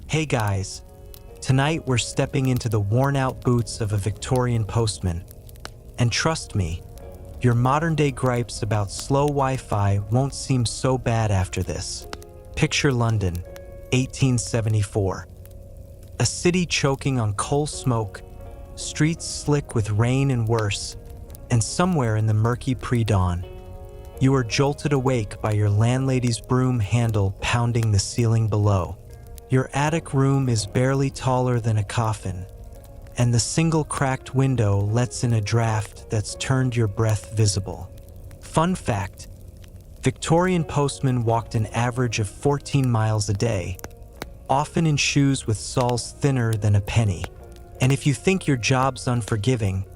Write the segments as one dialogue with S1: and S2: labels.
S1: Hey guys, tonight we're stepping into the worn-out boots of a Victorian postman. And trust me, your modern-day gripes about slow Wi-Fi won't seem so bad after this. Picture London, 1874. A city choking on coal smoke, streets slick with rain and worse, and somewhere in the murky pre-dawn, you are jolted awake by your landlady's broom handle pounding the ceiling below. Your attic room is barely taller than a coffin, and the single cracked window lets in a draft that's turned your breath visible. Fun fact, Victorian postmen walked an average of 14 miles a day, often in shoes with soles thinner than a penny. And if you think your job's unforgiving,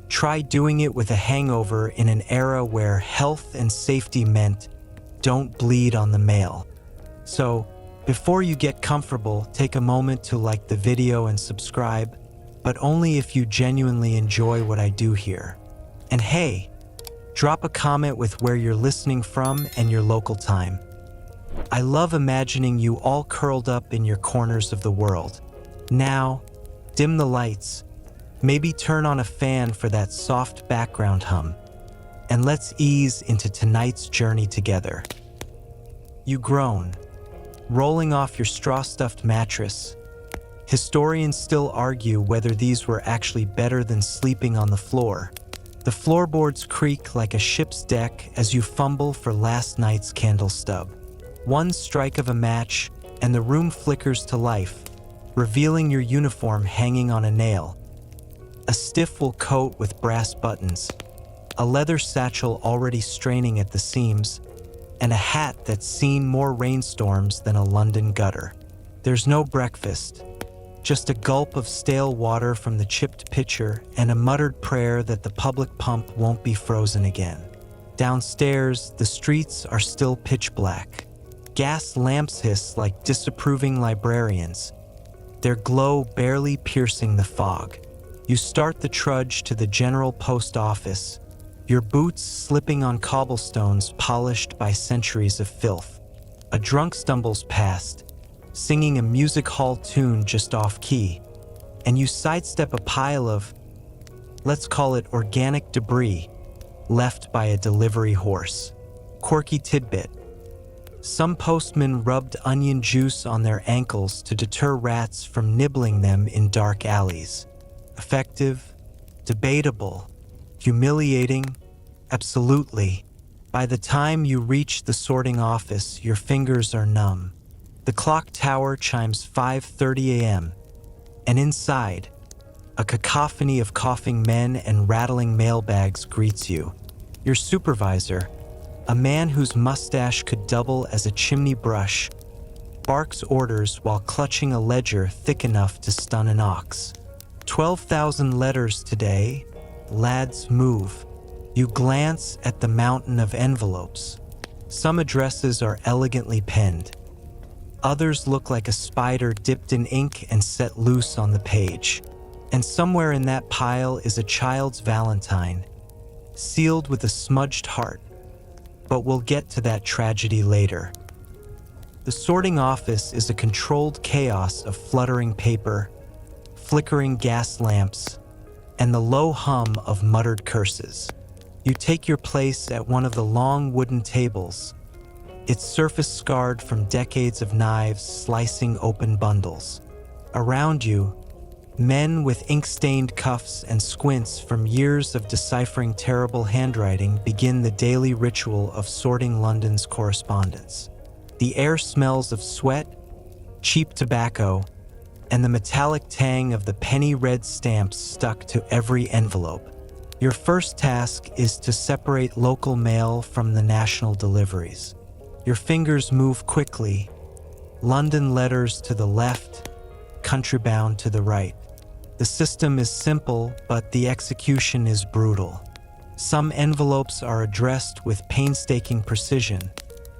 S1: try doing it with a hangover in an era where health and safety meant don't bleed on the mail. So, before you get comfortable, take a moment to like the video and subscribe, but only if you genuinely enjoy what I do here. And hey, drop a comment with where you're listening from and your local time. I love imagining you all curled up in your corners of the world. Now, dim the lights, maybe turn on a fan for that soft background hum, and let's ease into tonight's journey together. You groan, rolling off your straw-stuffed mattress. Historians still argue whether these were actually better than sleeping on the floor. The floorboards creak like a ship's deck as you fumble for last night's candle stub. One strike of a match, and the room flickers to life, revealing your uniform hanging on a nail. A stiff wool coat with brass buttons, a leather satchel already straining at the seams, and a hat that's seen more rainstorms than a London gutter. There's no breakfast, just a gulp of stale water from the chipped pitcher and a muttered prayer that the public pump won't be frozen again. Downstairs, the streets are still pitch black. Gas lamps hiss like disapproving librarians, their glow barely piercing the fog. You start the trudge to the General Post Office, your boots slipping on cobblestones polished by centuries of filth. A drunk stumbles past, singing a music hall tune just off key, and you sidestep a pile of, let's call it organic debris, left by a delivery horse. Quirky tidbit. Some postmen rubbed onion juice on their ankles to deter rats from nibbling them in dark alleys. Effective? Debatable. Humiliating? Absolutely. By the time you reach the sorting office, your fingers are numb. The clock tower chimes 5:30 a.m., and inside, a cacophony of coughing men and rattling mailbags greets you. Your supervisor, a man whose mustache could double as a chimney brush, barks orders while clutching a ledger thick enough to stun an ox. 12,000 letters today. Lads, move. You glance at the mountain of envelopes. Some addresses are elegantly penned. Others look like a spider dipped in ink and set loose on the page. And somewhere in that pile is a child's valentine, sealed with a smudged heart. But we'll get to that tragedy later. The sorting office is a controlled chaos of fluttering paper, flickering gas lamps, and the low hum of muttered curses. You take your place at one of the long wooden tables, its surface scarred from decades of knives slicing open bundles. Around you, men with ink-stained cuffs and squints from years of deciphering terrible handwriting begin the daily ritual of sorting London's correspondence. The air smells of sweat, cheap tobacco, and the metallic tang of the penny red stamps stuck to every envelope. Your first task is to separate local mail from the national deliveries. Your fingers move quickly, London letters to the left, country-bound to the right. The system is simple, but the execution is brutal. Some envelopes are addressed with painstaking precision,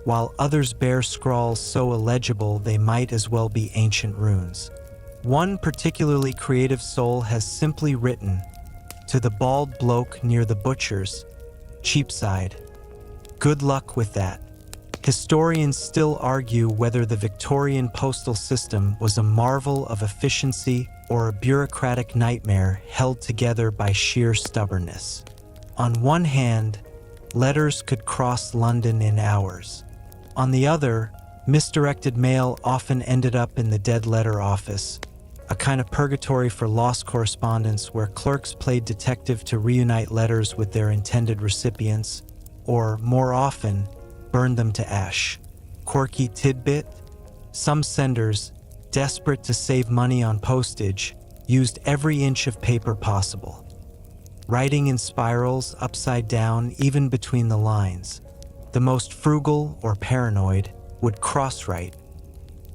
S1: while others bear scrawls so illegible they might as well be ancient runes. One particularly creative soul has simply written, "To the bald bloke near the butcher's, Cheapside. Good luck with that." Historians still argue whether the Victorian postal system was a marvel of efficiency or a bureaucratic nightmare held together by sheer stubbornness. On one hand, letters could cross London in hours. On the other, misdirected mail often ended up in the dead letter office, a kind of purgatory for lost correspondence where clerks played detective to reunite letters with their intended recipients, or, more often, burned them to ash. Quirky tidbit: some senders, desperate to save money on postage, used every inch of paper possible. Writing in spirals, upside down, even between the lines. The most frugal or paranoid would cross-write,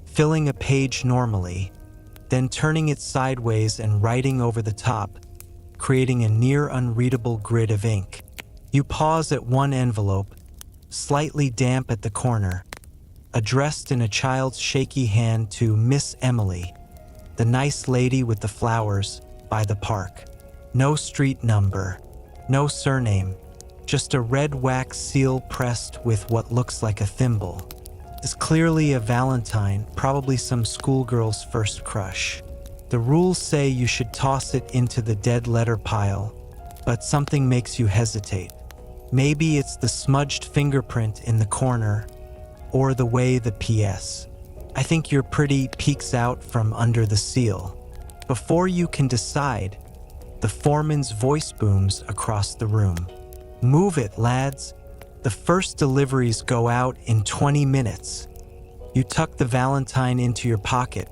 S1: filling a page normally, then turning it sideways and writing over the top, creating a near unreadable grid of ink. You pause at one envelope, slightly damp at the corner, addressed in a child's shaky hand to Miss Emily, the nice lady with the flowers, by the park. No street number, no surname, just a red wax seal pressed with what looks like a thimble. It's clearly a Valentine, probably some schoolgirl's first crush. The rules say you should toss it into the dead letter pile, but something makes you hesitate. Maybe it's the smudged fingerprint in the corner, or the way the PS. I think your pretty peeks out from under the seal. Before you can decide, the foreman's voice booms across the room. Move it, lads. The first deliveries go out in 20 minutes. You tuck the Valentine into your pocket,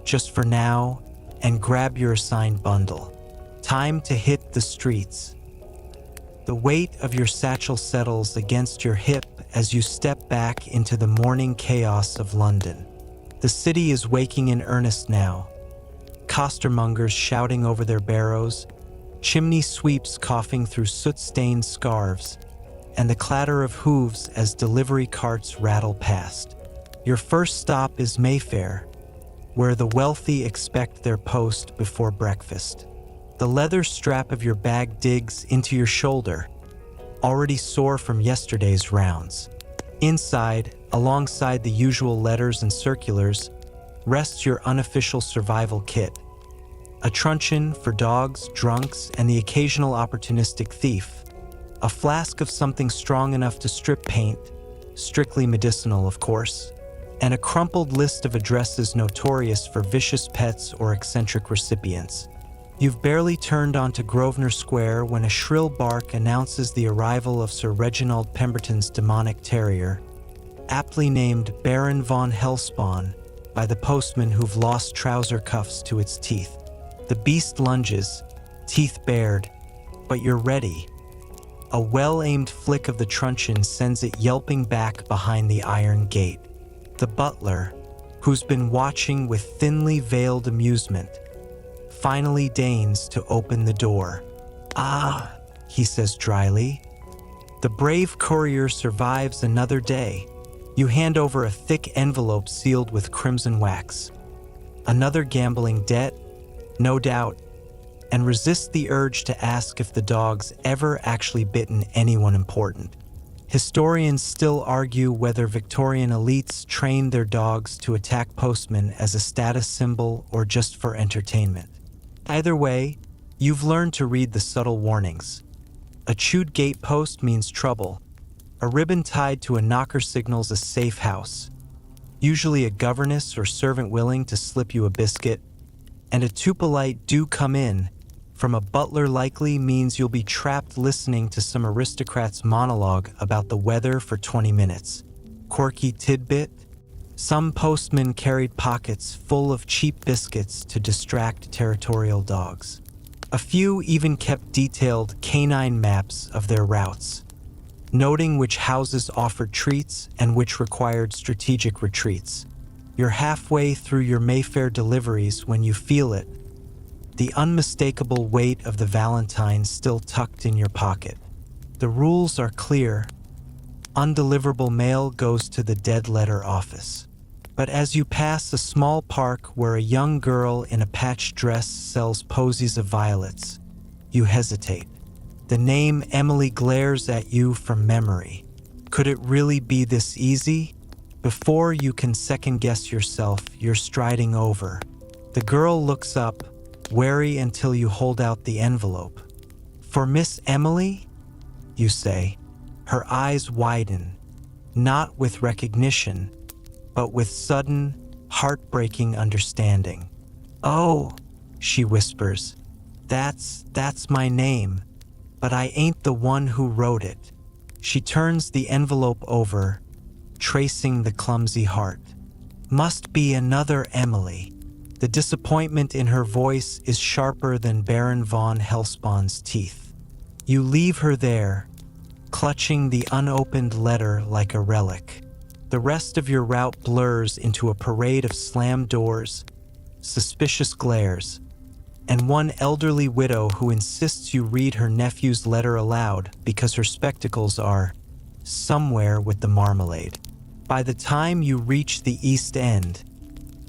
S1: just for now, and grab your assigned bundle. Time to hit the streets. The weight of your satchel settles against your hip as you step back into the morning chaos of London. The city is waking in earnest now. Costermongers shouting over their barrows, chimney sweeps coughing through soot-stained scarves, and the clatter of hooves as delivery carts rattle past. Your first stop is Mayfair, where the wealthy expect their post before breakfast. The leather strap of your bag digs into your shoulder, already sore from yesterday's rounds. Inside, alongside the usual letters and circulars, rests your unofficial survival kit. A truncheon for dogs, drunks, and the occasional opportunistic thief. A flask of something strong enough to strip paint, strictly medicinal, of course, and a crumpled list of addresses notorious for vicious pets or eccentric recipients. You've barely turned onto Grosvenor Square when a shrill bark announces the arrival of Sir Reginald Pemberton's demonic terrier, aptly named Baron von Hellspawn by the postmen who've lost trouser cuffs to its teeth. The beast lunges, teeth bared, but you're ready. A well-aimed flick of the truncheon sends it yelping back behind the iron gate. The butler, who's been watching with thinly veiled amusement, finally deigns to open the door. "Ah," he says dryly. The brave courier survives another day. You hand over a thick envelope sealed with crimson wax. Another gambling debt, no doubt, and resist the urge to ask if the dog's ever actually bitten anyone important. Historians still argue whether Victorian elites trained their dogs to attack postmen as a status symbol or just for entertainment. Either way, you've learned to read the subtle warnings. A chewed gatepost means trouble. A ribbon tied to a knocker signals a safe house, usually a governess or servant willing to slip you a biscuit, and a too polite "do come in" from a butler likely means you'll be trapped listening to some aristocrat's monologue about the weather for 20 minutes. Quirky tidbit: some postmen carried pockets full of cheap biscuits to distract territorial dogs. A few even kept detailed canine maps of their routes, noting which houses offered treats and which required strategic retreats. You're halfway through your Mayfair deliveries when you feel it, the unmistakable weight of the Valentine still tucked in your pocket. The rules are clear. Undeliverable mail goes to the dead letter office. But as you pass a small park where a young girl in a patched dress sells posies of violets, you hesitate. The name Emily glares at you from memory. Could it really be this easy? Before you can second-guess yourself, you're striding over. The girl looks up, wary until you hold out the envelope. "For Miss Emily?" you say. Her eyes widen, not with recognition, but with sudden, heartbreaking understanding. "Oh," she whispers, that's my name, but I ain't the one who wrote it." She turns the envelope over, tracing the clumsy heart. "Must be another Emily." The disappointment in her voice is sharper than Baron von Hellspawn's teeth. You leave her there, clutching the unopened letter like a relic. The rest of your route blurs into a parade of slammed doors, suspicious glares, and one elderly widow who insists you read her nephew's letter aloud because her spectacles are somewhere with the marmalade. By the time you reach the East End,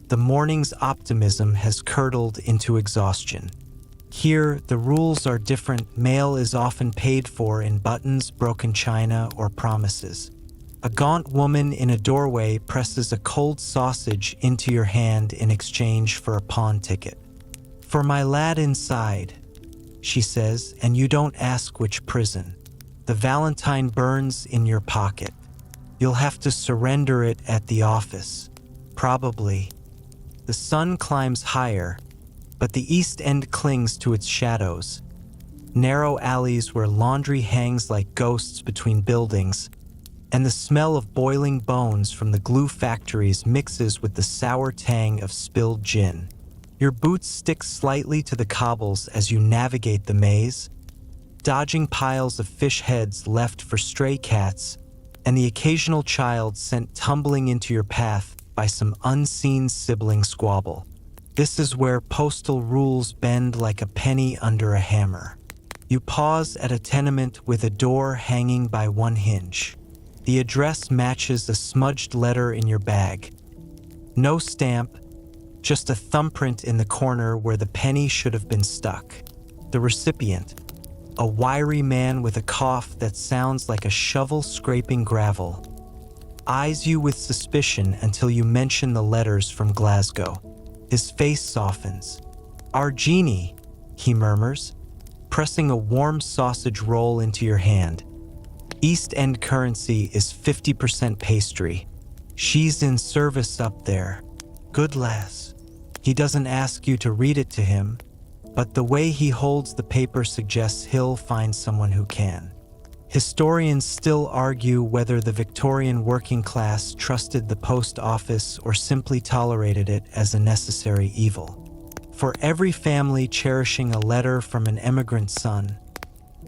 S1: the morning's optimism has curdled into exhaustion. Here, the rules are different. Mail is often paid for in buttons, broken china, or promises. A gaunt woman in a doorway presses a cold sausage into your hand in exchange for a pawn ticket. "For my lad inside," she says, and you don't ask which prison. The valentine burns in your pocket. You'll have to surrender it at the office. Probably. The sun climbs higher, but the East End clings to its shadows. Narrow alleys where laundry hangs like ghosts between buildings, and the smell of boiling bones from the glue factories mixes with the sour tang of spilled gin. Your boots stick slightly to the cobbles as you navigate the maze, dodging piles of fish heads left for stray cats and the occasional child sent tumbling into your path by some unseen sibling squabble. This is where postal rules bend like a penny under a hammer. You pause at a tenement with a door hanging by one hinge. The address matches a smudged letter in your bag. No stamp, just a thumbprint in the corner where the penny should have been stuck. The recipient, a wiry man with a cough that sounds like a shovel scraping gravel, eyes you with suspicion until you mention the letters from Glasgow. His face softens. "Our genie," he murmurs, pressing a warm sausage roll into your hand. East End currency is 50% pastry. "She's in service up there. Good lass." He doesn't ask you to read it to him, but the way he holds the paper suggests he'll find someone who can. Historians still argue whether the Victorian working class trusted the post office or simply tolerated it as a necessary evil. For every family cherishing a letter from an emigrant son,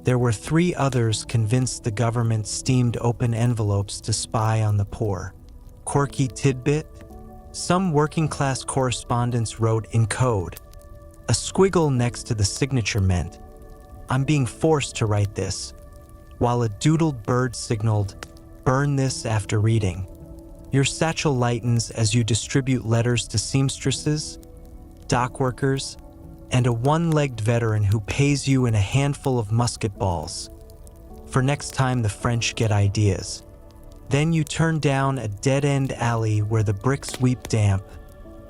S1: there were 3 others convinced the government steamed open envelopes to spy on the poor. Quirky tidbit? Some working-class correspondents wrote in code. A squiggle next to the signature meant, "I'm being forced to write this," while a doodled bird signaled, "Burn this after reading." Your satchel lightens as you distribute letters to seamstresses, dock workers, and a one-legged veteran who pays you in a handful of musket balls. For next time the French get ideas. Then you turn down a dead-end alley where the bricks weep damp,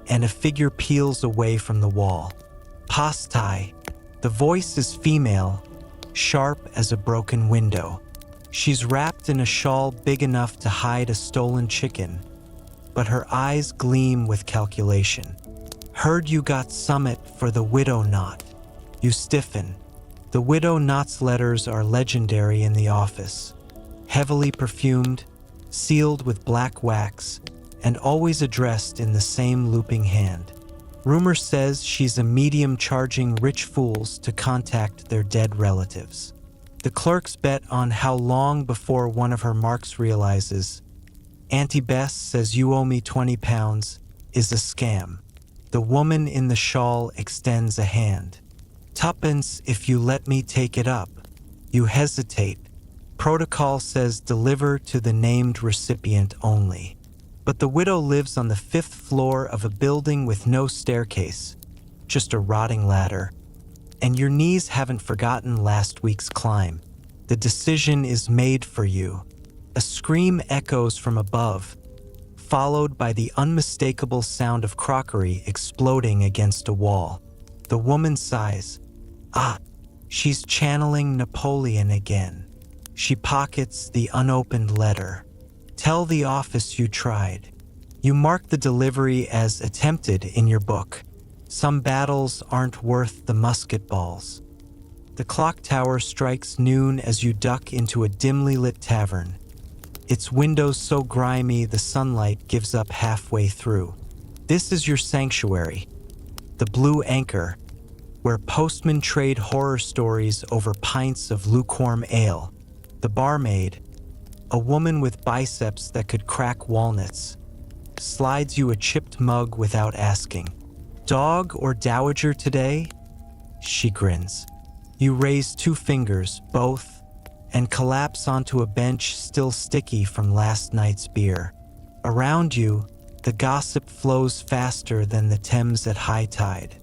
S1: and a figure peels away from the wall. Postal. The voice is female, sharp as a broken window. She's wrapped in a shawl big enough to hide a stolen chicken, but her eyes gleam with calculation. "Heard you got summit for the widow knot." You stiffen. The widow knot's letters are legendary in the office. Heavily perfumed, sealed with black wax, and always addressed in the same looping hand. Rumor says she's a medium charging rich fools to contact their dead relatives. The clerks bet on how long before one of her marks realizes, "Auntie Bess says you owe me £20 is a scam." The woman in the shawl extends a hand. "Tuppence if you let me take it up." You hesitate. Protocol says deliver to the named recipient only. But the widow lives on the 5th floor of a building with no staircase, just a rotting ladder. And your knees haven't forgotten last week's climb. The decision is made for you. A scream echoes from above, followed by the unmistakable sound of crockery exploding against a wall. The woman sighs. Ah, she's channeling Napoleon again. She pockets the unopened letter. Tell the office you tried. You mark the delivery as attempted in your book. Some battles aren't worth the musket balls. The clock tower strikes noon as you duck into a dimly lit tavern. Its windows so grimy the sunlight gives up halfway through. This is your sanctuary, the Blue Anchor, where postmen trade horror stories over pints of lukewarm ale. The barmaid, a woman with biceps that could crack walnuts, slides you a chipped mug without asking. Dog or dowager today? She grins. You raise 2 fingers, both, and collapse onto a bench still sticky from last night's beer. Around you, the gossip flows faster than the Thames at high tide.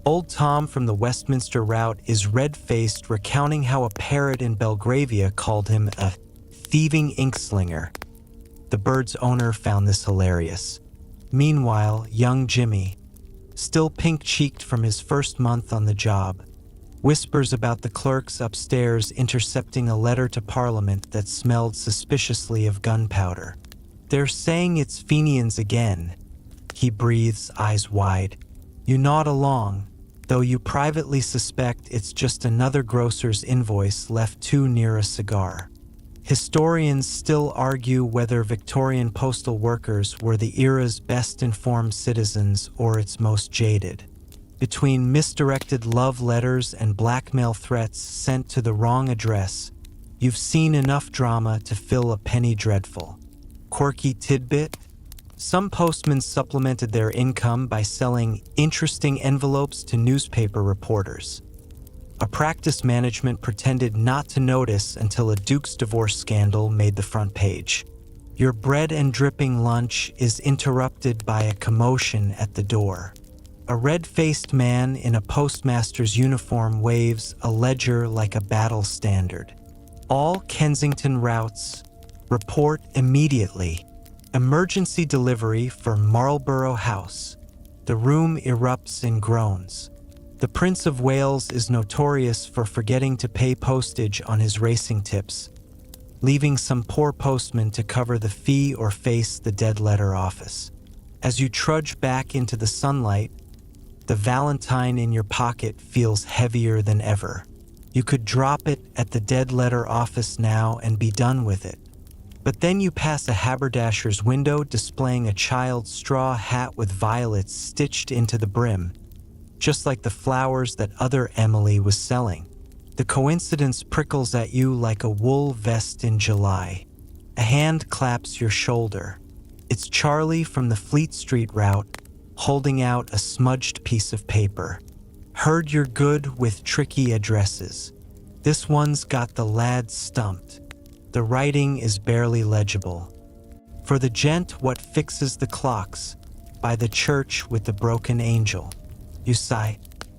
S1: Old Tom from the Westminster route is red-faced, recounting how a parrot in Belgravia called him a thieving inkslinger. The bird's owner found this hilarious. Meanwhile, young Jimmy, still pink-cheeked from his first month on the job, whispers about the clerks upstairs intercepting a letter to Parliament that smelled suspiciously of gunpowder. They're saying it's Fenians again. He breathes, eyes wide. You nod along, though you privately suspect it's just another grocer's invoice left too near a cigar. Historians still argue whether Victorian postal workers were the era's best-informed citizens or its most jaded. Between misdirected love letters and blackmail threats sent to the wrong address, you've seen enough drama to fill a penny dreadful. Quirky tidbit? Some postmen supplemented their income by selling interesting envelopes to newspaper reporters. A practice management pretended not to notice until a Duke's divorce scandal made the front page. Your bread and dripping lunch is interrupted by a commotion at the door. A red-faced man in a postmaster's uniform waves a ledger like a battle standard. All Kensington routes report immediately. Emergency delivery for Marlborough House. The room erupts in groans. The Prince of Wales is notorious for forgetting to pay postage on his racing tips, leaving some poor postman to cover the fee or face the dead letter office. As you trudge back into the sunlight, the Valentine in your pocket feels heavier than ever. You could drop it at the dead letter office now and be done with it. But then you pass a haberdasher's window displaying a child's straw hat with violets stitched into the brim, just like the flowers that other Emily was selling. The coincidence prickles at you like a wool vest in July. A hand claps your shoulder. It's Charlie from the Fleet Street route, holding out a smudged piece of paper. Heard you're good with tricky addresses. This one's got the lad stumped. The writing is barely legible. For the gent what fixes the clocks, by the church with the broken angel. You sigh.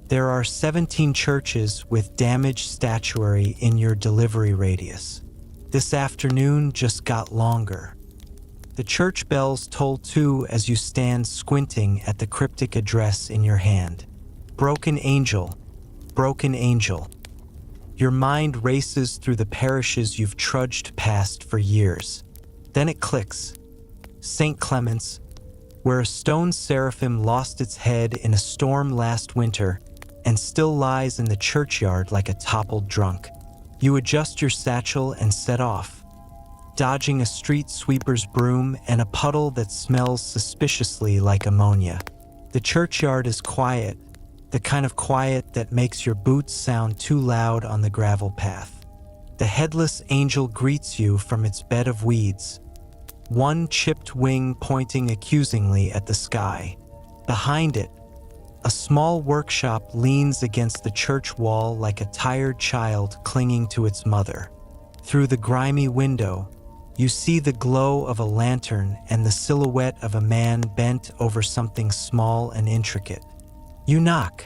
S1: There are 17 churches with damaged statuary in your delivery radius. This afternoon just got longer. The church bells toll too as you stand squinting at the cryptic address in your hand. Broken angel, broken angel. Your mind races through the parishes you've trudged past for years. Then it clicks. St. Clement's, where a stone seraphim lost its head in a storm last winter and still lies in the churchyard like a toppled drunk. You adjust your satchel and set off, dodging a street sweeper's broom and a puddle that smells suspiciously like ammonia. The churchyard is quiet, the kind of quiet that makes your boots sound too loud on the gravel path. The headless angel greets you from its bed of weeds, one chipped wing pointing accusingly at the sky. Behind it, a small workshop leans against the church wall like a tired child clinging to its mother. Through the grimy window, you see the glow of a lantern and the silhouette of a man bent over something small and intricate. You knock.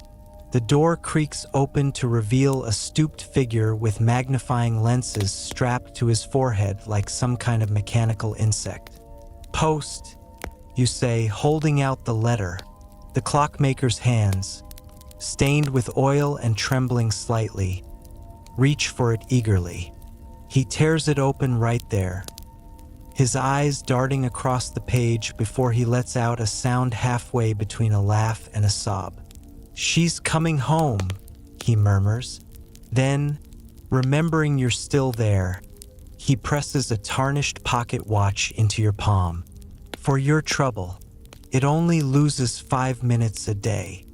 S1: The door creaks open to reveal a stooped figure with magnifying lenses strapped to his forehead like some kind of mechanical insect. "Post," you say, holding out the letter. The clockmaker's hands, stained with oil and trembling slightly, reach for it eagerly. He tears it open right there, his eyes darting across the page before he lets out a sound halfway between a laugh and a sob. "She's coming home," he murmurs. Then, remembering you're still there, he presses a tarnished pocket watch into your palm. "For your trouble, it only loses 5 minutes a day."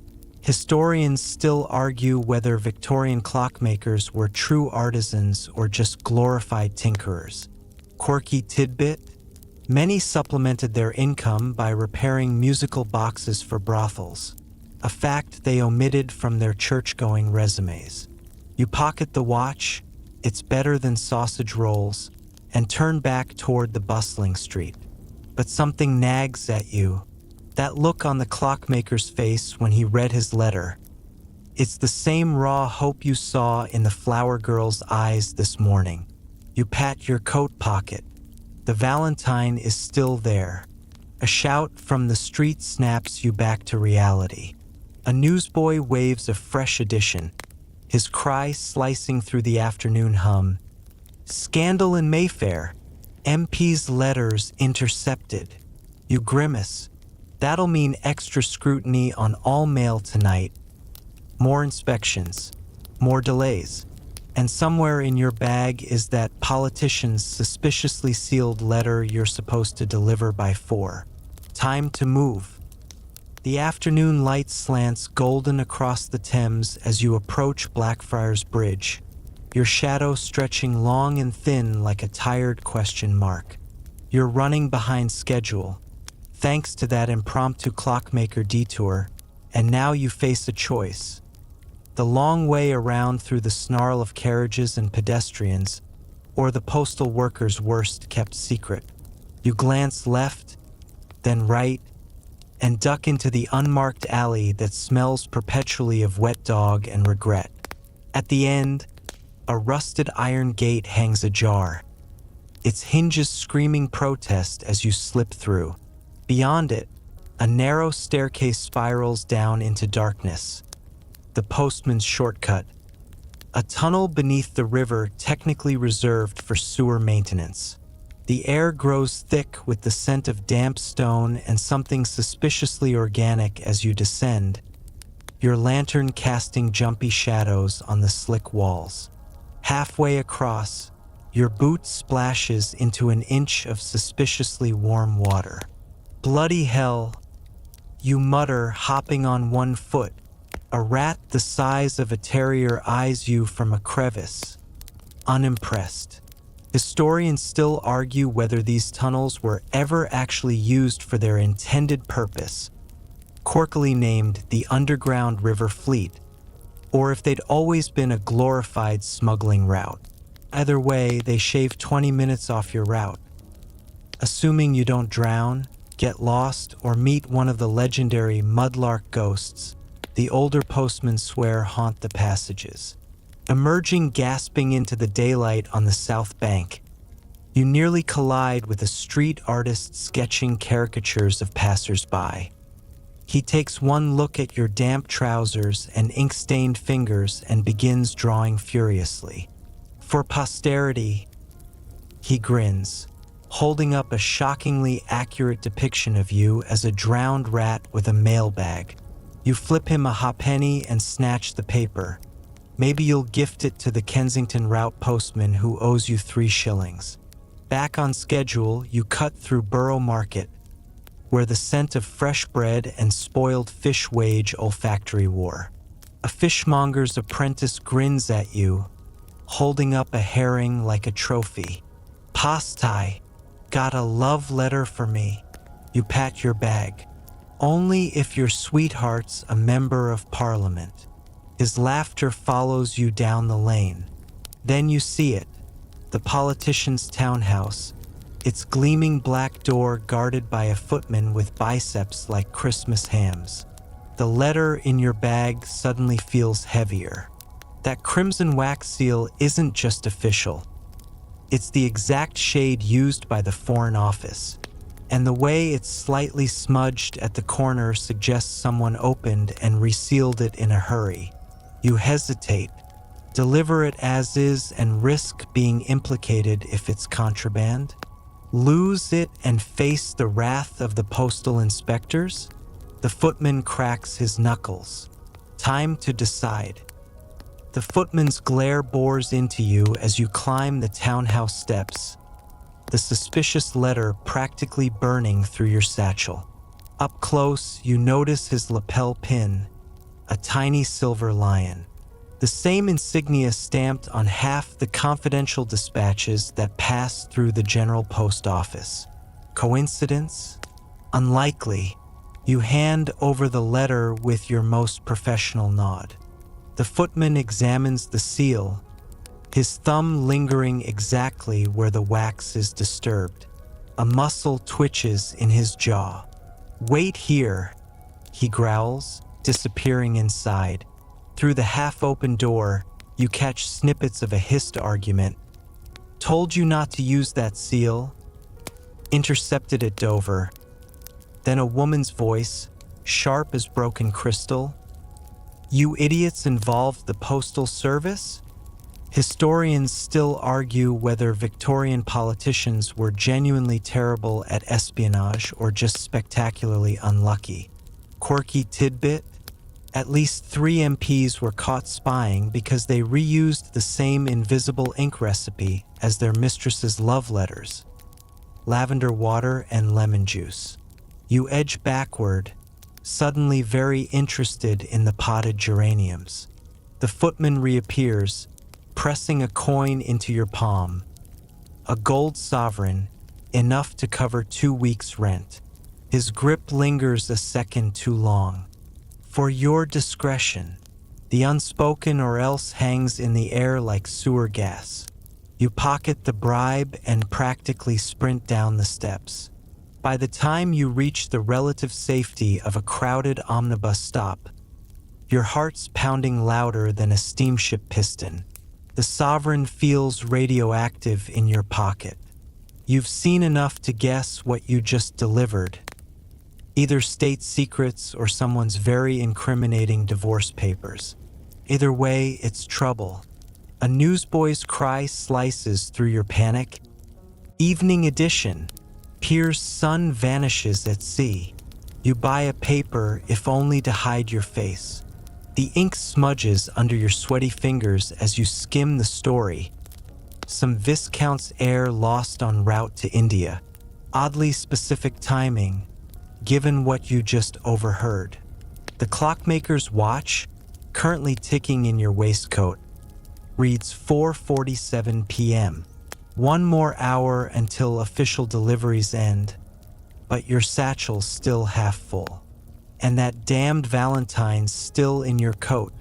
S1: Historians still argue whether Victorian clockmakers were true artisans or just glorified tinkerers. Quirky tidbit: many supplemented their income by repairing musical boxes for brothels, a fact they omitted from their church-going resumes. You pocket the watch, it's better than sausage rolls, and turn back toward the bustling street. But something nags at you. That look on the clockmaker's face when he read his letter. It's the same raw hope you saw in the flower girl's eyes this morning. You pat your coat pocket. The Valentine is still there. A shout from the street snaps you back to reality. A newsboy waves a fresh edition, his cry slicing through the afternoon hum. "Scandal in Mayfair. MP's letters intercepted." You grimace. That'll mean extra scrutiny on all mail tonight. More inspections, more delays. And somewhere in your bag is that politician's suspiciously sealed letter you're supposed to deliver by 4. Time to move. The afternoon light slants golden across the Thames as you approach Blackfriars Bridge, your shadow stretching long and thin like a tired question mark. You're running behind schedule, thanks to that impromptu clockmaker detour, and now you face a choice. The long way around through the snarl of carriages and pedestrians, or the postal workers' worst-kept secret. You glance left, then right, and duck into the unmarked alley that smells perpetually of wet dog and regret. At the end, a rusted iron gate hangs ajar, its hinges screaming protest as you slip through. Beyond it, a narrow staircase spirals down into darkness. The postman's shortcut, a tunnel beneath the river technically reserved for sewer maintenance. The air grows thick with the scent of damp stone and something suspiciously organic as you descend, your lantern casting jumpy shadows on the slick walls. Halfway across, your boot splashes into an inch of suspiciously warm water. "Bloody hell," you mutter, hopping on one foot. A rat the size of a terrier eyes you from a crevice, unimpressed. Historians still argue whether these tunnels were ever actually used for their intended purpose, quirkily named the Underground River Fleet, or if they'd always been a glorified smuggling route. Either way, they shave 20 minutes off your route. Assuming you don't drown, get lost, or meet one of the legendary mudlark ghosts the older postmen swear haunt the passages. Emerging gasping into the daylight on the south bank, you nearly collide with a street artist sketching caricatures of passers-by. He takes one look at your damp trousers and ink-stained fingers and begins drawing furiously. "For posterity," he grins, holding up a shockingly accurate depiction of you as a drowned rat with a mailbag. You flip him a ha'penny and snatch the paper. Maybe you'll gift it to the Kensington route postman who owes you 3 shillings. Back on schedule, you cut through Borough Market, where the scent of fresh bread and spoiled fish wage olfactory war. A fishmonger's apprentice grins at you, holding up a herring like a trophy. "Postai, got a love letter for me." You pat your bag. "Only if your sweetheart's a member of Parliament." His laughter follows you down the lane. Then you see it, the politician's townhouse, its gleaming black door guarded by a footman with biceps like Christmas hams. the letter in your bag suddenly feels heavier. That crimson wax seal isn't just official. It's the exact shade used by the Foreign Office, and the way it's slightly smudged at the corner suggests someone opened and resealed it in a hurry. You hesitate, deliver it as is, and risk being implicated if it's contraband? Lose it and face the wrath of the postal inspectors? The footman cracks his knuckles. Time to decide. The footman's glare bores into you as you climb the townhouse steps, the suspicious letter practically burning through your satchel. Up close, you notice his lapel pin, a tiny silver lion. The same insignia stamped on half the confidential dispatches that pass through the General Post Office. Coincidence? Unlikely. You hand over the letter with your most professional nod. The footman examines the seal, his thumb lingering exactly where the wax is disturbed. A muscle twitches in his jaw. "Wait here," he growls, disappearing inside. Through the half-open door, you catch snippets of a hissed argument. "Told you not to use that seal." Intercepted at Dover. Then a woman's voice, sharp as broken crystal. "You idiots involved the Postal Service?" Historians still argue whether Victorian politicians were genuinely terrible at espionage or just spectacularly unlucky. Quirky tidbit: at least 3 MPs were caught spying because they reused the same invisible ink recipe as their mistress's love letters. Lavender water and lemon juice. You edge backward, suddenly very interested in the potted geraniums. The footman reappears, pressing a coin into your palm. A gold sovereign, enough to cover 2 weeks' rent. His grip lingers a second too long. "For your discretion." The unspoken or else hangs in the air like sewer gas. You pocket the bribe and practically sprint down the steps. By the time you reach the relative safety of a crowded omnibus stop, your heart's pounding louder than a steamship piston. The sovereign feels radioactive in your pocket. You've seen enough to guess what you just delivered. Either state secrets or someone's very incriminating divorce papers. Either way, it's trouble. A newsboy's cry slices through your panic. Evening edition. Pier's sun vanishes at sea. You buy a paper, if only to hide your face. The ink smudges under your sweaty fingers as you skim the story. Some Viscount's heir lost en route to India. Oddly specific timing, given what you just overheard. The clockmaker's watch, currently ticking in your waistcoat, reads 4:47 p.m. 1 more hour until official deliveries end, but your satchel's still half full. And that damned Valentine's still in your coat,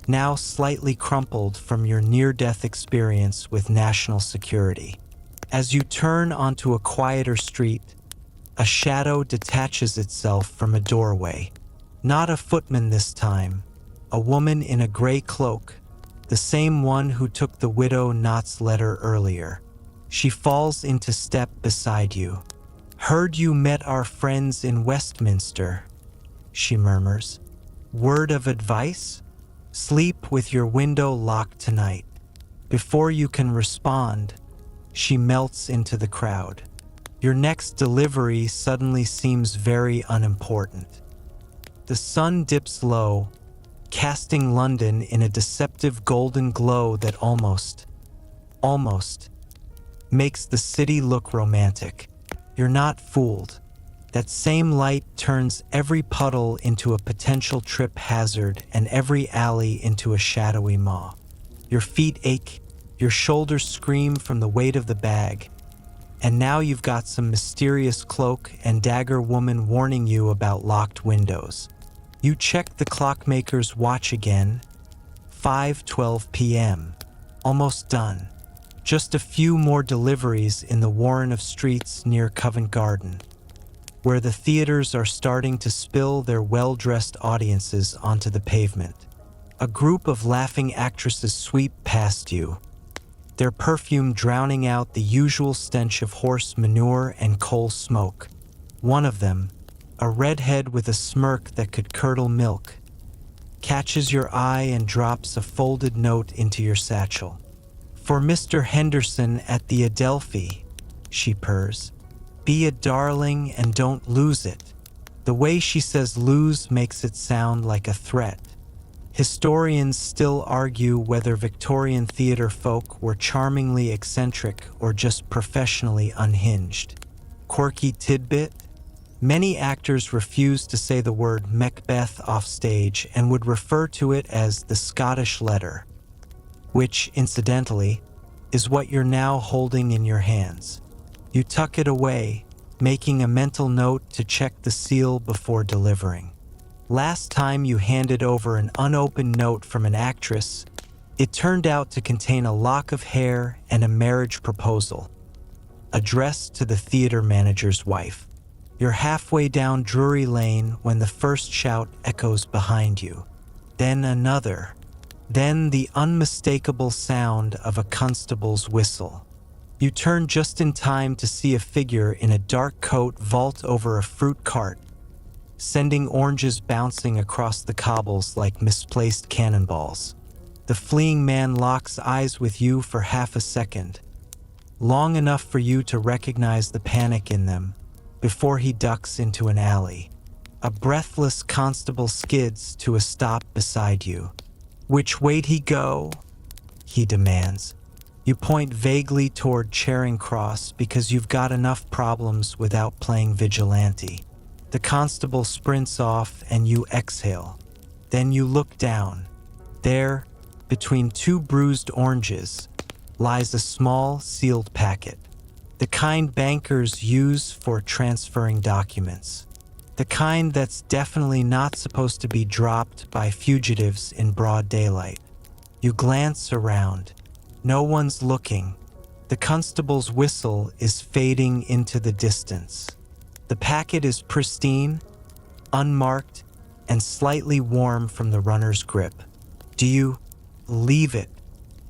S1: now slightly crumpled from your near-death experience with national security. As you turn onto a quieter street, a shadow detaches itself from a doorway. Not a footman this time, a woman in a gray cloak, the same one who took the widow Knott's letter earlier. She falls into step beside you. "Heard you met our friends in Westminster," she murmurs. "Word of advice? Sleep with your window locked tonight." Before you can respond, she melts into the crowd. Your next delivery suddenly seems very unimportant. The sun dips low, casting London in a deceptive golden glow that almost makes the city look romantic. You're not fooled. That same light turns every puddle into a potential trip hazard and every alley into a shadowy maw. Your feet ache, your shoulders scream from the weight of the bag, and now you've got some mysterious cloak and dagger woman warning you about locked windows. You check the clockmaker's watch again. 5:12 p.m. Almost done. Just a few more deliveries in the warren of streets near Covent Garden. where the theaters are starting to spill their well-dressed audiences onto the pavement. A group of laughing actresses sweep past you, their perfume drowning out the usual stench of horse manure and coal smoke. One of them, a redhead with a smirk that could curdle milk, catches your eye and drops a folded note into your satchel. "For Mr. Henderson at the Adelphi," she purrs. "Be a darling and don't lose it." The way she says lose makes it sound like a threat. Historians still argue whether Victorian theater folk were charmingly eccentric or just professionally unhinged. Quirky tidbit: many actors refuse to say the word Macbeth offstage and would refer to it as the Scottish letter, which, incidentally, is what you're now holding in your hands. You tuck it away, making a mental note to check the seal before delivering. Last time you handed over an unopened note from an actress, it turned out to contain a lock of hair and a marriage proposal, addressed to the theater manager's wife. You're halfway down Drury Lane when the first shout echoes behind you, then another, then the unmistakable sound of a constable's whistle. You turn just in time to see a figure in a dark coat vault over a fruit cart, sending oranges bouncing across the cobbles like misplaced cannonballs. The fleeing man locks eyes with you for half a second, long enough for you to recognize the panic in them, before he ducks into an alley. A breathless constable skids to a stop beside you. "Which way'd he go?" he demands. You point vaguely toward Charing Cross because you've got enough problems without playing vigilante. The constable sprints off and you exhale. Then you look down. There, between two bruised oranges, lies a small sealed packet. The kind bankers use for transferring documents. The kind that's definitely not supposed to be dropped by fugitives in broad daylight. You glance around. No one's looking. The constable's whistle is fading into the distance. The packet is pristine, unmarked, and slightly warm from the runner's grip. Do you leave it?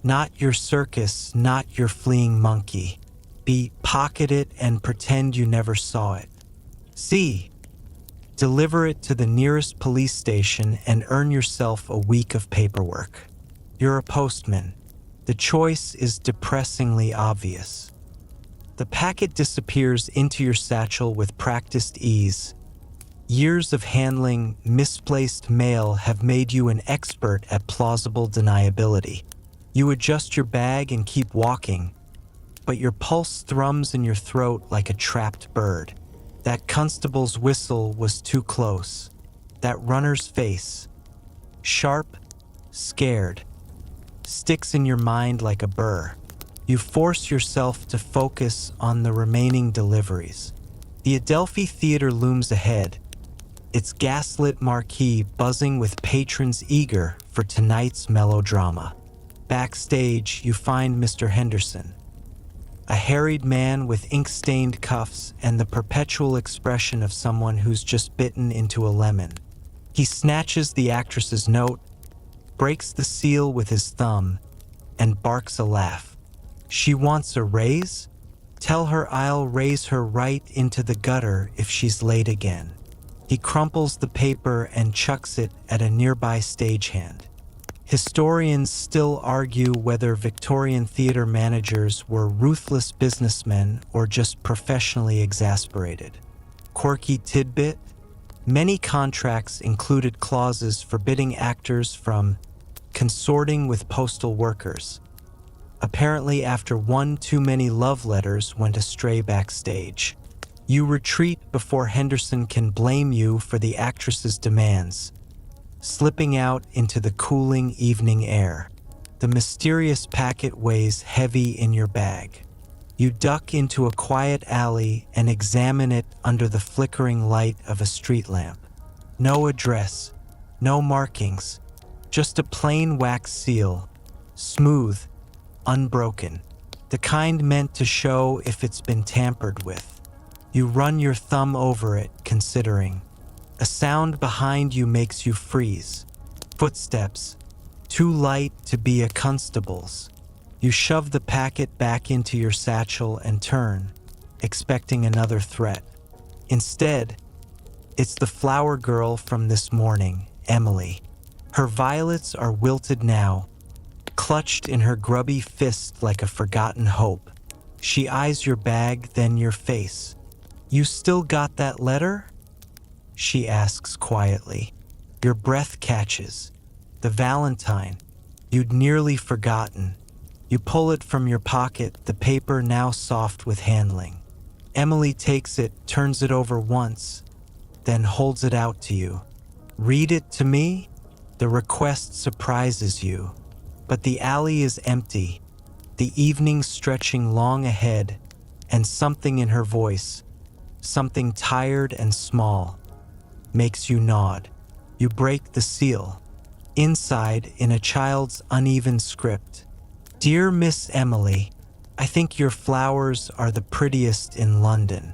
S1: Not your circus, not your fleeing monkey. Pocket it and pretend you never saw it. C. Deliver it to the nearest police station and earn yourself a week of paperwork. You're a postman. The choice is depressingly obvious. The packet disappears into your satchel with practiced ease. Years of handling misplaced mail have made you an expert at plausible deniability. You adjust your bag and keep walking, but your pulse thrums in your throat like a trapped bird. That constable's whistle was too close. That runner's face, sharp, scared, sticks in your mind like a burr. You force yourself to focus on the remaining deliveries. The Adelphi Theater looms ahead, its gaslit marquee buzzing with patrons eager for tonight's melodrama. Backstage, you find Mr. Henderson, a harried man with ink-stained cuffs and the perpetual expression of someone who's just bitten into a lemon. He snatches the actress's note, breaks the seal with his thumb, and barks a laugh. She wants a raise? Tell her I'll raise her right into the gutter if she's late again. He crumples the paper and chucks it at a nearby stagehand. Historians still argue whether Victorian theater managers were ruthless businessmen or just professionally exasperated. Quirky tidbit: many contracts included clauses forbidding actors from consorting with postal workers. Apparently, after one too many love letters went astray backstage. You retreat before Henderson can blame you for the actress's demands, slipping out into the cooling evening air. The mysterious packet weighs heavy in your bag. You duck into a quiet alley and examine it under the flickering light of a street lamp. No address, no markings, just a plain wax seal, smooth, unbroken, the kind meant to show if it's been tampered with. You run your thumb over it, considering. A sound behind you makes you freeze. Footsteps, too light to be a constable's. You shove the packet back into your satchel and turn, expecting another threat. Instead, it's the flower girl from this morning, Emily. Her violets are wilted now, clutched in her grubby fist like a forgotten hope. She eyes your bag, then your face. "You still got that letter?" she asks quietly. Your breath catches. The Valentine. You'd nearly forgotten. You pull it from your pocket, the paper now soft with handling. Emily takes it, turns it over once, then holds it out to you. "Read it to me?" The request surprises you. But the alley is empty, the evening stretching long ahead, and something in her voice, something tired and small, makes you nod. You break the seal. Inside, in a child's uneven script, "Dear Miss Emily, I think your flowers are the prettiest in London.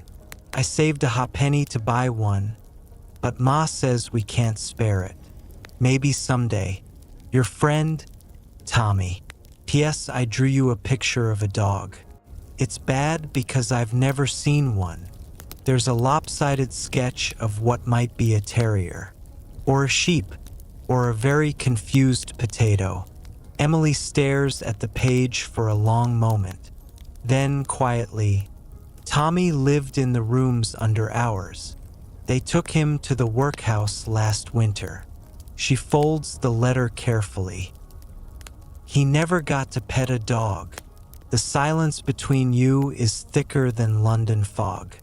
S1: I saved a halfpenny to buy one, but Ma says we can't spare it. Maybe someday. Your friend, Tommy. P.S. I drew you a picture of a dog. It's bad because I've never seen one. There's a lopsided sketch of what might be a terrier, or a sheep, or a very confused potato." Emily stares at the page for a long moment. Then, quietly, "Tommy lived in the rooms under ours. They took him to the workhouse last winter." She folds the letter carefully. "He never got to pet a dog. The silence between you is thicker than London fog.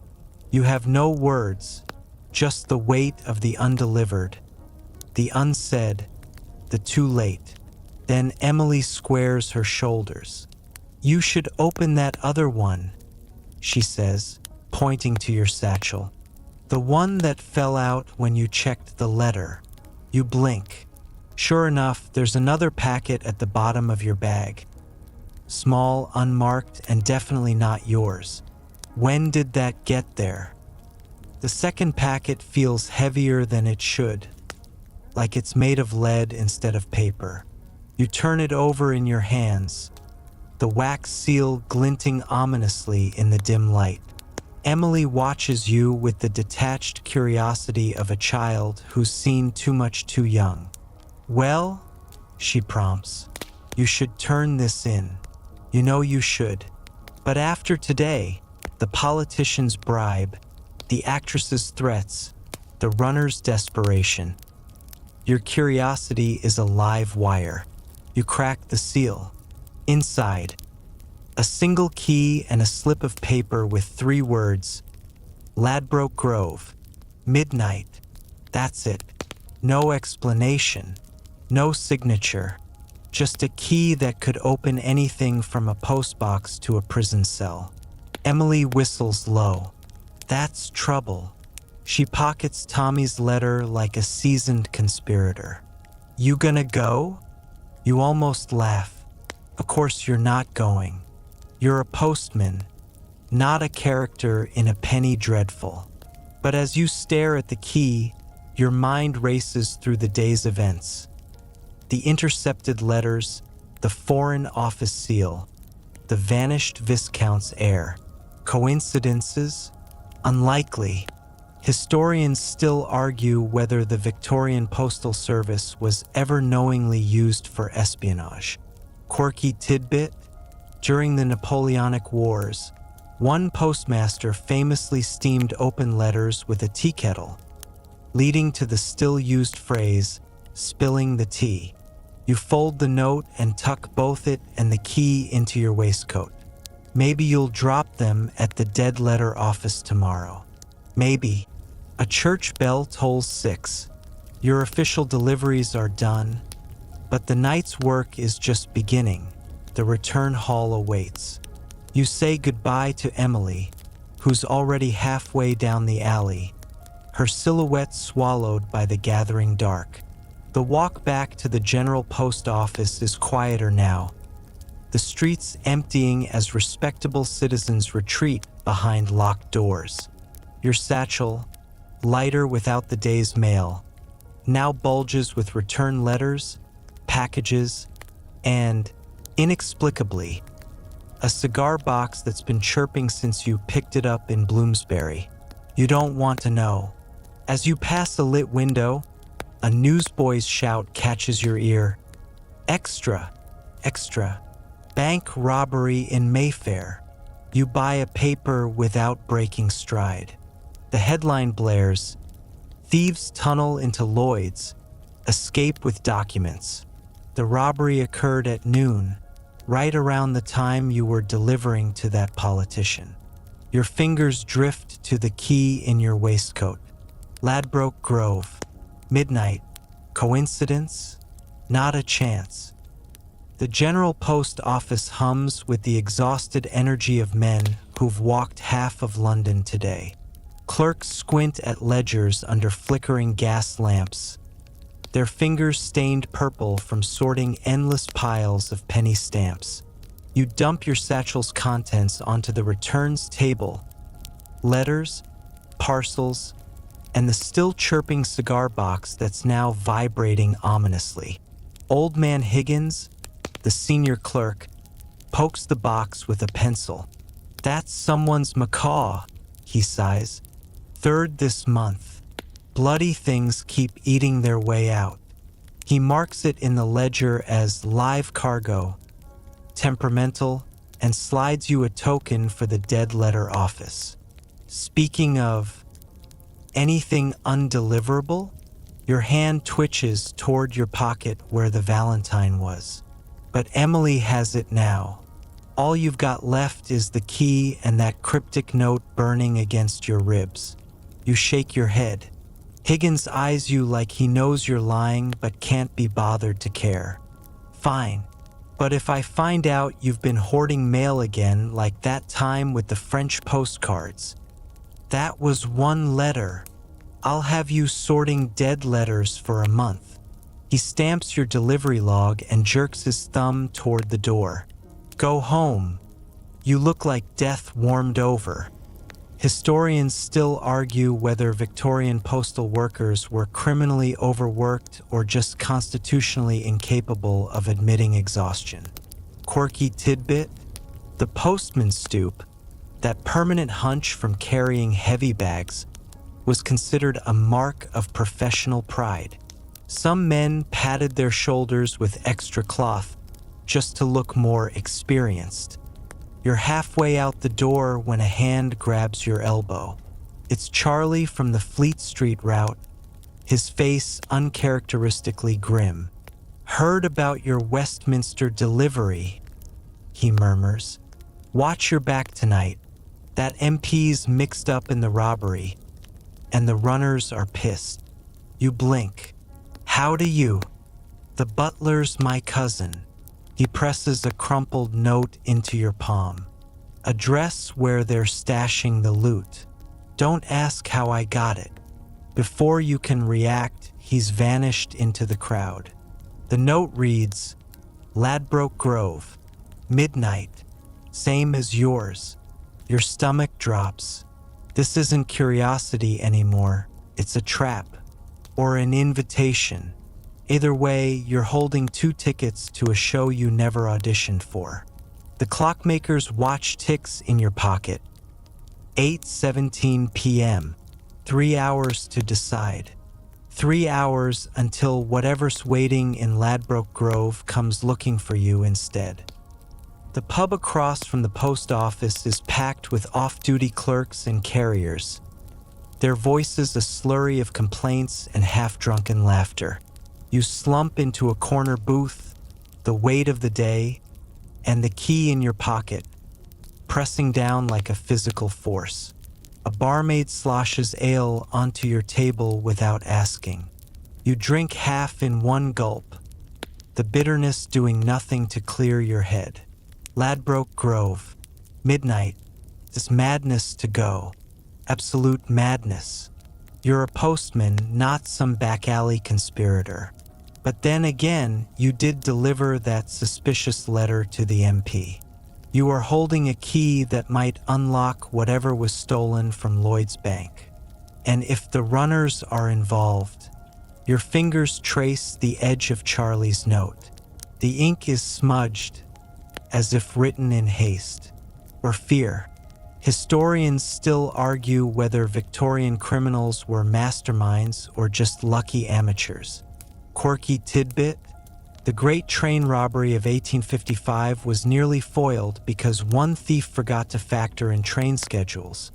S1: You have no words, just the weight of the undelivered, the unsaid, the too late." Then Emily squares her shoulders. "You should open that other one," she says, pointing to your satchel. "The one that fell out when you checked the letter." You blink. Sure enough, there's another packet at the bottom of your bag. Small, unmarked, and definitely not yours. When did that get there? The second packet feels heavier than it should, like it's made of lead instead of paper. You turn it over in your hands, the wax seal glinting ominously in the dim light. Emily watches you with the detached curiosity of a child who's seen too much too young. "Well," she prompts, "you should turn this in. You know you should. But after today, the politician's bribe, the actress's threats, the runner's desperation. Your curiosity is a live wire. You crack the seal. Inside, a single key and a slip of paper with 3 words. Ladbroke Grove. Midnight. That's it. No explanation. No signature. Just a key that could open anything from a postbox to a prison cell. Emily whistles low. That's trouble. She pockets Tommy's letter like a seasoned conspirator. "You gonna go?" You almost laugh. Of course you're not going. You're a postman, not a character in a penny dreadful. But as you stare at the key, your mind races through the day's events. The intercepted letters, the foreign office seal, the vanished Viscount's heir. Coincidences? Unlikely. Historians still argue whether the Victorian Postal Service was ever knowingly used for espionage. Quirky tidbit? During the Napoleonic Wars, one postmaster famously steamed open letters with a tea kettle, leading to the still-used phrase, "spilling the tea." You fold the note and tuck both it and the key into your waistcoat. Maybe you'll drop them at the dead letter office tomorrow. Maybe. A church bell tolls 6. Your official deliveries are done, but the night's work is just beginning. The return haul awaits. You say goodbye to Emily, who's already halfway down the alley, her silhouette swallowed by the gathering dark. The walk back to the General Post Office is quieter now, the streets emptying as respectable citizens retreat behind locked doors. Your satchel, lighter without the day's mail, now bulges with return letters, packages, and, inexplicably, a cigar box that's been chirping since you picked it up in Bloomsbury. You don't want to know. As you pass a lit window, a newsboy's shout catches your ear. Extra, extra, bank robbery in Mayfair. You buy a paper without breaking stride. The headline blares, "Thieves tunnel into Lloyd's, escape with documents." The robbery occurred at noon, right around the time you were delivering to that politician. Your fingers drift to the key in your waistcoat. Ladbroke Grove, midnight. Coincidence? Not a chance. The General Post Office hums with the exhausted energy of men who've walked half of London today. Clerks squint at ledgers under flickering gas lamps, their fingers stained purple from sorting endless piles of penny stamps. You dump your satchel's contents onto the returns table. Letters, parcels, and the still chirping cigar box that's now vibrating ominously. Old Man Higgins, the senior clerk, pokes the box with a pencil. "That's someone's macaw," he sighs. "Third this month. Bloody things keep eating their way out." He marks it in the ledger as live cargo, temperamental, and slides you a token for the dead letter office. Speaking of anything undeliverable, your hand twitches toward your pocket where the Valentine was. But Emily has it now. All you've got left is the key and that cryptic note burning against your ribs. You shake your head. Higgins eyes you like he knows you're lying but can't be bothered to care. "Fine. But if I find out you've been hoarding mail again like that time with the French postcards, that was one letter. I'll have you sorting dead letters for a month." He stamps your delivery log and jerks his thumb toward the door. "Go home. You look like death warmed over." Historians still argue whether Victorian postal workers were criminally overworked or just constitutionally incapable of admitting exhaustion. Quirky tidbit: the postman stoop, that permanent hunch from carrying heavy bags, was considered a mark of professional pride. Some men padded their shoulders with extra cloth just to look more experienced. You're halfway out the door when a hand grabs your elbow. It's Charlie from the Fleet Street route, his face uncharacteristically grim. "Heard about your Westminster delivery," he murmurs. "Watch your back tonight. That MP's mixed up in the robbery, and the runners are pissed." You blink. "How do you?" "The butler's my cousin." He presses a crumpled note into your palm. "Address where they're stashing the loot. Don't ask how I got it." Before you can react, he's vanished into the crowd. The note reads, "Ladbroke Grove, midnight, same as yours." Your stomach drops. This isn't curiosity anymore. It's a trap. Or an invitation. Either way, you're holding 2 tickets to a show you never auditioned for. The clockmaker's watch ticks in your pocket. 8:17 p.m. 3 hours to decide. 3 hours until whatever's waiting in Ladbroke Grove comes looking for you instead. The pub across from the post office is packed with off-duty clerks and carriers, their voices a slurry of complaints and half-drunken laughter. You slump into a corner booth, the weight of the day, and the key in your pocket, pressing down like a physical force. A barmaid sloshes ale onto your table without asking. You drink half in one gulp, the bitterness doing nothing to clear your head. Ladbroke Grove, midnight, this madness to go. Absolute madness. You're a postman, not some back alley conspirator. But then again, you did deliver that suspicious letter to the MP. You are holding a key that might unlock whatever was stolen from Lloyd's bank. And if the runners are involved, your fingers trace the edge of Charlie's note. The ink is smudged, as if written in haste or fear. Historians still argue whether Victorian criminals were masterminds or just lucky amateurs. Quirky tidbit: the Great Train Robbery of 1855 was nearly foiled because one thief forgot to factor in train schedules.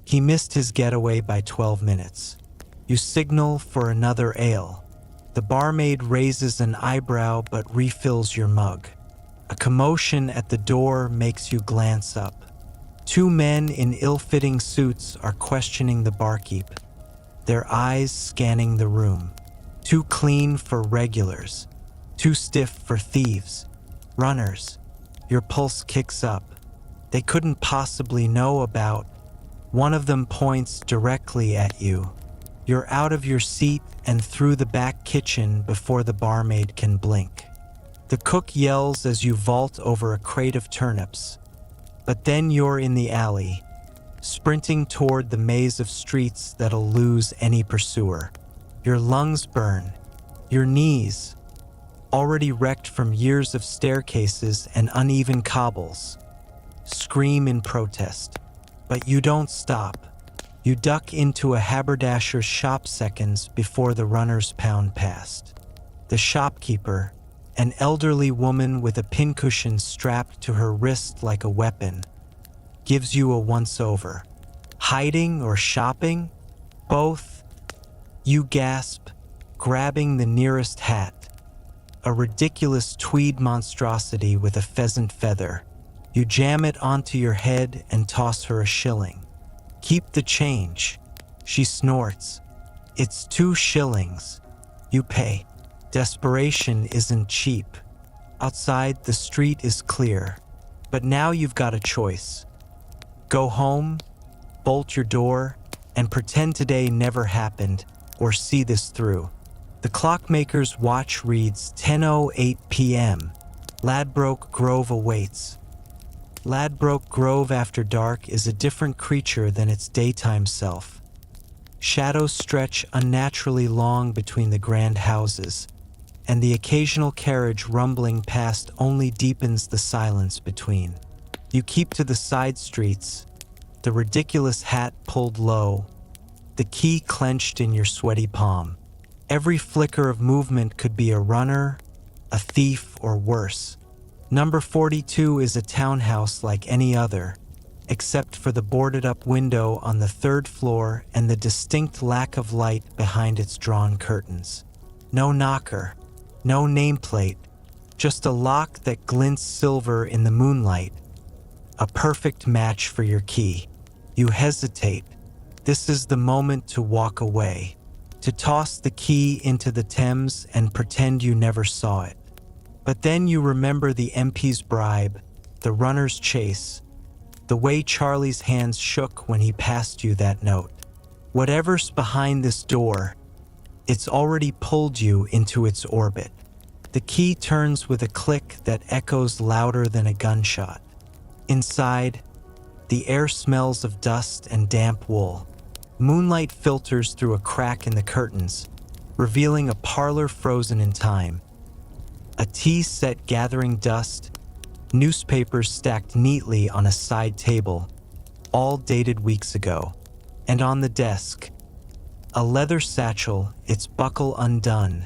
S1: He missed his getaway by 12 minutes. You signal for another ale. The barmaid raises an eyebrow but refills your mug. A commotion at the door makes you glance up. Two men in ill-fitting suits are questioning the barkeep, their eyes scanning the room. Too clean for regulars, too stiff for thieves. Runners. Your pulse kicks up. They couldn't possibly know about. One of them points directly at you. You're out of your seat and through the back kitchen before the barmaid can blink. The cook yells as you vault over a crate of turnips. But then you're in the alley, sprinting toward the maze of streets that'll lose any pursuer. Your lungs burn. Your knees, already wrecked from years of staircases and uneven cobbles, scream in protest. But you don't stop. You duck into a haberdasher's shop seconds before the runners pound past. The shopkeeper, an elderly woman with a pincushion strapped to her wrist like a weapon, gives you a once-over. Hiding or shopping? Both. You gasp, grabbing the nearest hat, a ridiculous tweed monstrosity with a pheasant feather. You jam it onto your head and toss her a shilling. Keep the change. She snorts. It's 2 shillings. You pay. Desperation isn't cheap. Outside, the street is clear. But now you've got a choice. Go home, bolt your door, and pretend today never happened, or see this through. The clockmaker's watch reads 10:08 p.m. Ladbroke Grove awaits. Ladbroke Grove after dark is a different creature than its daytime self. Shadows stretch unnaturally long between the grand houses, and the occasional carriage rumbling past only deepens the silence between. You keep to the side streets, the ridiculous hat pulled low, the key clenched in your sweaty palm. Every flicker of movement could be a runner, a thief, or worse. Number 42 is a townhouse like any other, except for the boarded-up window on the 3rd floor and the distinct lack of light behind its drawn curtains. No knocker, no nameplate, just a lock that glints silver in the moonlight. A perfect match for your key. You hesitate. This is the moment to walk away, to toss the key into the Thames and pretend you never saw it. But then you remember the MP's bribe, the runner's chase, the way Charlie's hands shook when he passed you that note. Whatever's behind this door, it's already pulled you into its orbit. The key turns with a click that echoes louder than a gunshot. Inside, the air smells of dust and damp wool. Moonlight filters through a crack in the curtains, revealing a parlor frozen in time. A tea set gathering dust, newspapers stacked neatly on a side table, all dated weeks ago. And on the desk, a leather satchel, its buckle undone,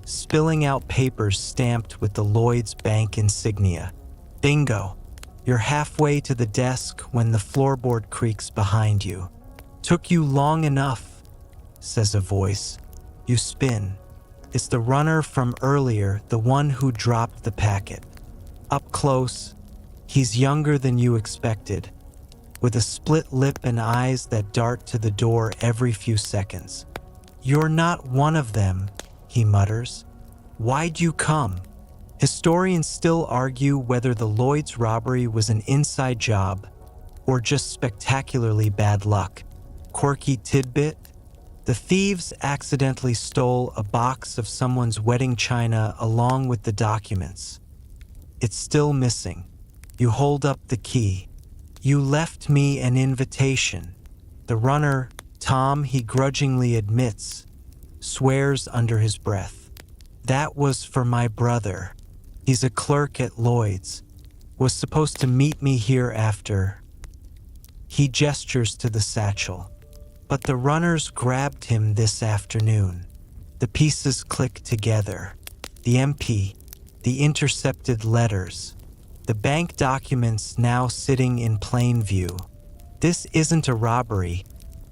S1: spilling out papers stamped with the Lloyd's Bank insignia. Bingo! You're halfway to the desk when the floorboard creaks behind you. Took you long enough, says a voice. You spin. It's the runner from earlier, the one who dropped the packet. Up close, he's younger than you expected, with a split lip and eyes that dart to the door every few seconds. You're not one of them, he mutters. Why'd you come? Historians still argue whether the Lloyd's robbery was an inside job or just spectacularly bad luck. Quirky tidbit: the thieves accidentally stole a box of someone's wedding china along with the documents. It's still missing. You hold up the key. You left me an invitation. The runner, Tom, he grudgingly admits, swears under his breath. That was for my brother. He's a clerk at Lloyd's. Was supposed to meet me here after. He gestures to the satchel. But the runners grabbed him this afternoon. The pieces click together. The MP, the intercepted letters, the bank documents now sitting in plain view. This isn't a robbery.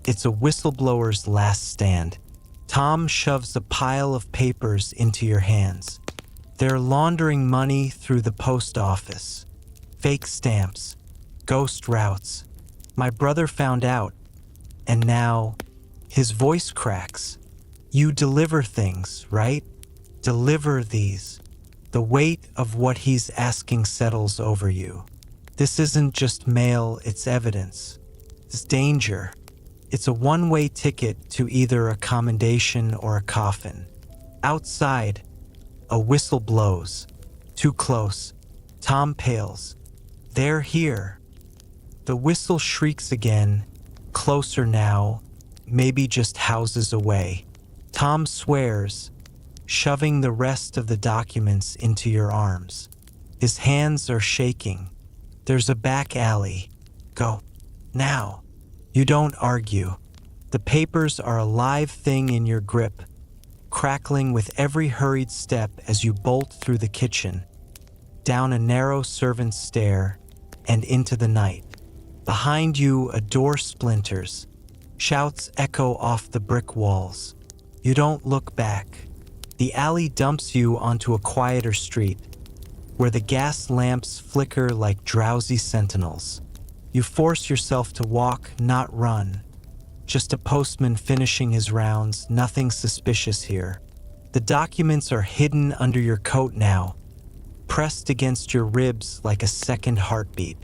S1: It's a whistleblower's last stand. Tom shoves a pile of papers into your hands. They're laundering money through the post office. Fake stamps. Ghost routes. My brother found out. And now, his voice cracks. You deliver things, right? Deliver these. The weight of what he's asking settles over you. This isn't just mail, it's evidence. It's danger. It's a one-way ticket to either a commendation or a coffin. Outside, a whistle blows. Too close. Tom pales. They're here. The whistle shrieks again, closer now, maybe just houses away. Tom swears, shoving the rest of the documents into your arms. His hands are shaking. There's a back alley. Go. Now. You don't argue. The papers are a live thing in your grip, crackling with every hurried step as you bolt through the kitchen, down a narrow servant's stair, and into the night. Behind you, a door splinters. Shouts echo off the brick walls. You don't look back. The alley dumps you onto a quieter street, where the gas lamps flicker like drowsy sentinels. You force yourself to walk, not run. Just a postman finishing his rounds, nothing suspicious here. The documents are hidden under your coat now, pressed against your ribs like a second heartbeat.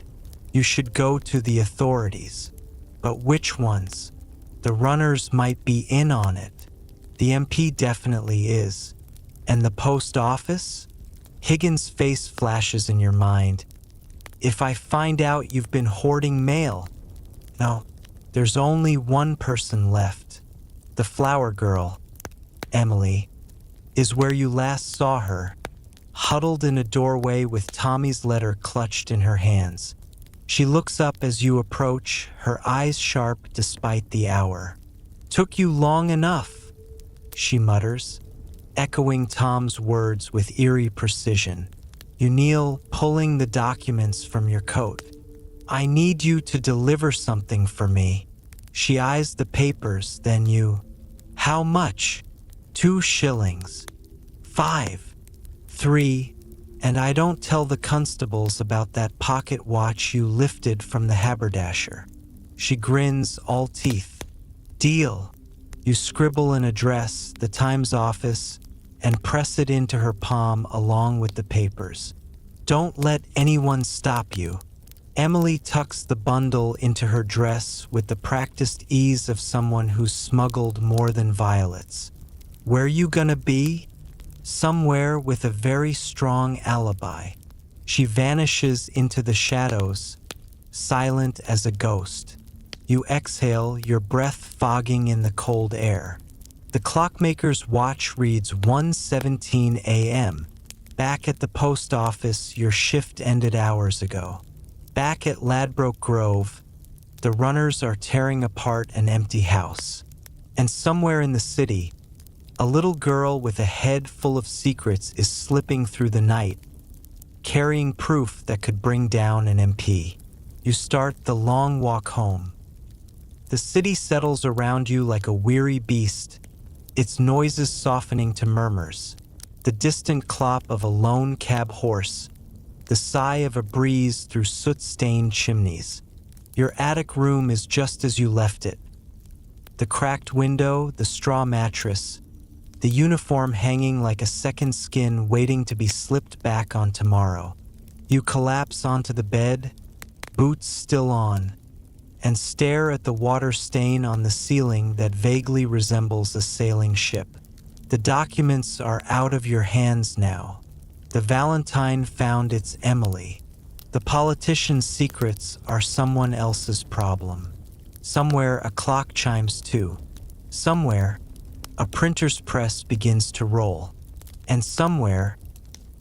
S1: You should go to the authorities. But which ones? The runners might be in on it. The MP definitely is. And the post office? Higgins' face flashes in your mind. If I find out you've been hoarding mail. No, there's only one person left. The flower girl, Emily, is where you last saw her, huddled in a doorway with Tommy's letter clutched in her hands. She looks up as you approach, her eyes sharp despite the hour. Took you long enough, she mutters, echoing Tom's words with eerie precision. You kneel, pulling the documents from your coat. I need you to deliver something for me. She eyes the papers, then you. How much? 2 shillings. 5. 3. And I don't tell the constables about that pocket watch you lifted from the haberdasher. She grins, all teeth. Deal. You scribble an address, the Times office, and press it into her palm along with the papers. Don't let anyone stop you. Emily tucks the bundle into her dress with the practiced ease of someone who's smuggled more than violets. Where you gonna be? Somewhere with a very strong alibi. She vanishes into the shadows, silent as a ghost. You exhale, your breath fogging in the cold air. The clockmaker's watch reads 1:17 a.m. Back at the post office, your shift ended hours ago. Back at Ladbroke Grove, the runners are tearing apart an empty house. And somewhere in the city, a little girl with a head full of secrets is slipping through the night, carrying proof that could bring down an MP. You start the long walk home. The city settles around you like a weary beast, its noises softening to murmurs. The distant clop of a lone cab horse, the sigh of a breeze through soot-stained chimneys. Your attic room is just as you left it. The cracked window, the straw mattress, the uniform hanging like a second skin waiting to be slipped back on tomorrow. You collapse onto the bed, boots still on, and stare at the water stain on the ceiling that vaguely resembles a sailing ship. The documents are out of your hands now. The Valentine found its Emily. The politician's secrets are someone else's problem. Somewhere a clock chimes too. Somewhere a printer's press begins to roll. And somewhere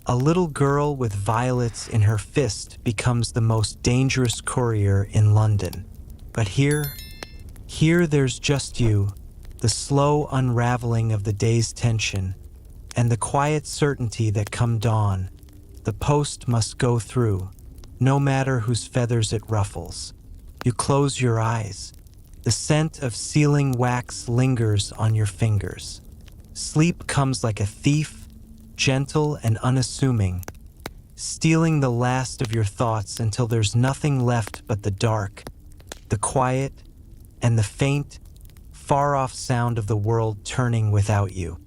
S1: a little girl with violets in her fist becomes the most dangerous courier in London. But here there's just you, the slow unraveling of the day's tension, and the quiet certainty that come dawn, the post must go through, no matter whose feathers it ruffles. You close your eyes. The scent of sealing wax lingers on your fingers. Sleep comes like a thief, gentle and unassuming, stealing the last of your thoughts until there's nothing left but the dark, the quiet, and the faint, far-off sound of the world turning without you.